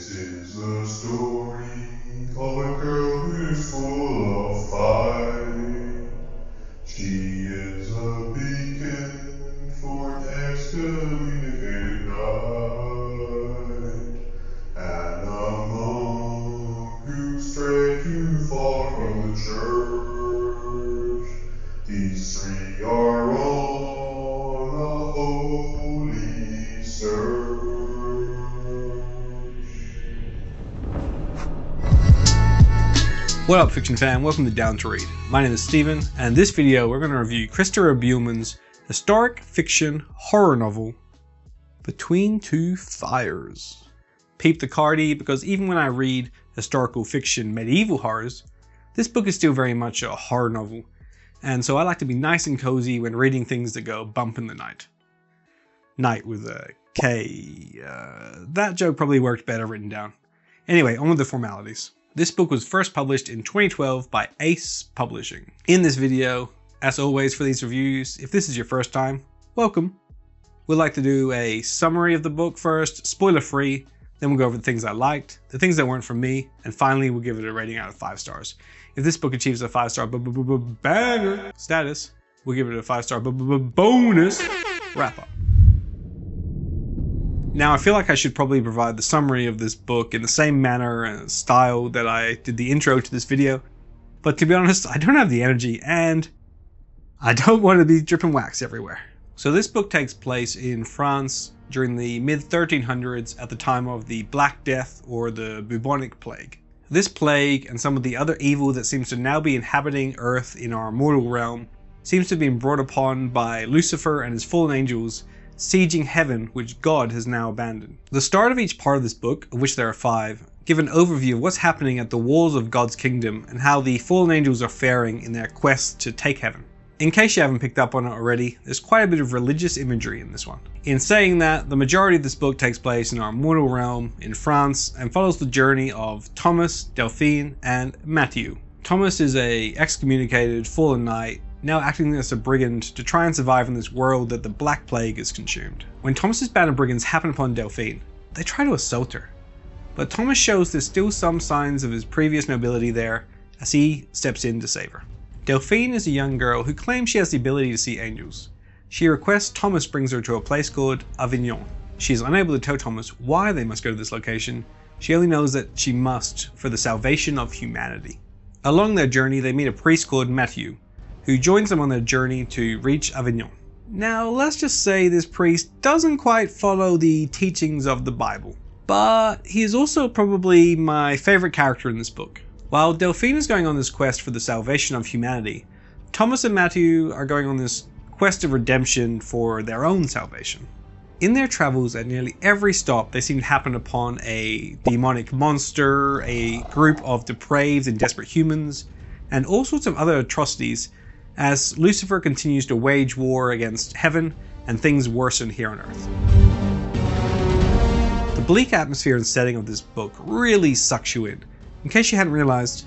This is the story of a girl who's full of fight. She is a beacon for an excommunicated knight, and a monk who strayed too far from the church. These three are on a holy search. What up, fiction fan? Welcome to Down to Read. My name is Steven, and in this video we're going to review Christopher Buehlman's historic fiction horror novel, Between Two Fires. Peep the cardy, because even when I read historical fiction medieval horrors, this book is still very much a horror novel, and so I like to be nice and cozy when reading things that go bump in the night. Night with a K. That joke probably worked better written down. Anyway, on with the formalities. This book was first published in 2012 by Ace Publishing. In this video, as always for these reviews, if this is your first time, welcome. We'd like to do a summary of the book first, spoiler free, then we'll go over the things I liked, the things that weren't from me, and finally we'll give it a rating out of 5 stars. If this book achieves a 5-star banger status, we'll give it a 5-star bonus wrap up. Now, I feel like I should probably provide the summary of this book in the same manner and style that I did the intro to this video, but to be honest, I don't have the energy and I don't want to be dripping wax everywhere. So this book takes place in France during the mid-1300s at the time of the Black Death or the bubonic plague. This plague and some of the other evil that seems to now be inhabiting Earth in our mortal realm seems to have been brought upon by Lucifer and his fallen angels sieging heaven, which God has now abandoned. The start of each part of this book, of which there are 5, give an overview of what's happening at the walls of God's kingdom and how the fallen angels are faring in their quest to take heaven. In case you haven't picked up on it already, there's quite a bit of religious imagery in this one. In saying that, the majority of this book takes place in our mortal realm in France and follows the journey of Thomas, Delphine, and Matthew. Thomas is a excommunicated fallen knight, now acting as a brigand to try and survive in this world that the Black Plague has consumed. When Thomas's band of brigands happen upon Delphine, they try to assault her, but Thomas shows there's still some signs of his previous nobility there as he steps in to save her. Delphine is a young girl who claims she has the ability to see angels. She requests Thomas brings her to a place called Avignon. She is unable to tell Thomas why they must go to this location. She only knows that she must for the salvation of humanity. Along their journey, they meet a priest called Matthew, who joins them on their journey to reach Avignon. Now, let's just say this priest doesn't quite follow the teachings of the Bible, but he is also probably my favorite character in this book. While Delphine is going on this quest for the salvation of humanity, Thomas and Matthew are going on this quest of redemption for their own salvation. In their travels, at nearly every stop, they seem to happen upon a demonic monster, a group of depraved and desperate humans, and all sorts of other atrocities as Lucifer continues to wage war against heaven and things worsen here on Earth. The bleak atmosphere and setting of this book really sucks you in. In case you hadn't realized,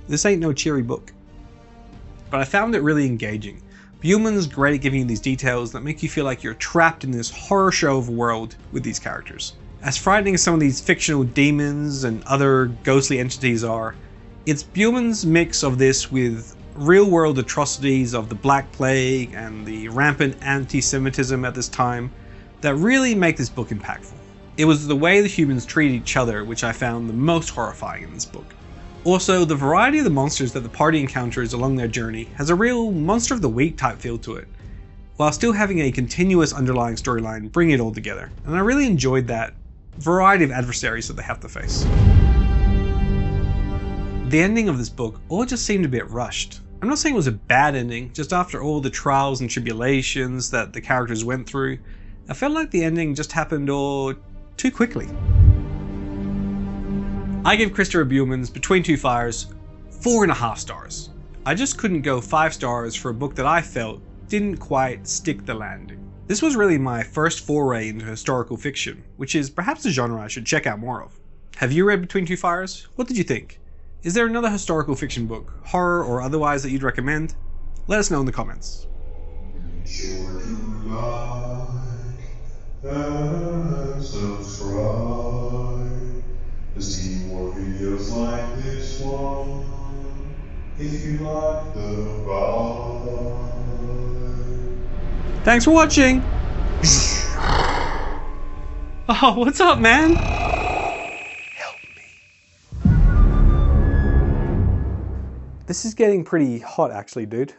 this ain't no cheery book. But I found it really engaging. Buehlman's great at giving you these details that make you feel like you're trapped in this horror show of a world with these characters. As frightening as some of these fictional demons and other ghostly entities are, it's Buehlman's mix of this with real-world atrocities of the Black Plague and the rampant anti-Semitism at this time that really make this book impactful. It was the way the humans treat each other which I found the most horrifying in this book. Also, the variety of the monsters that the party encounters along their journey has a real monster of the week type feel to it, while still having a continuous underlying storyline bring it all together, and I really enjoyed that variety of adversaries that they have to face. The ending of this book all just seemed a bit rushed. I'm not saying it was a bad ending, just after all the trials and tribulations that the characters went through, I felt like the ending just happened all too quickly. I give Christopher Buehlman's Between Two Fires 4.5 stars. I just couldn't go 5 stars for a book that I felt didn't quite stick the landing. This was really my first foray into historical fiction, which is perhaps a genre I should check out more of. Have you read Between Two Fires? What did you think? Is there another historical fiction book, horror or otherwise, that you'd recommend? Let us know in the comments. Be sure to like and subscribe. if you like the vibe. Thanks for watching. Oh, what's up, man? Help me. This is getting pretty hot, actually, dude.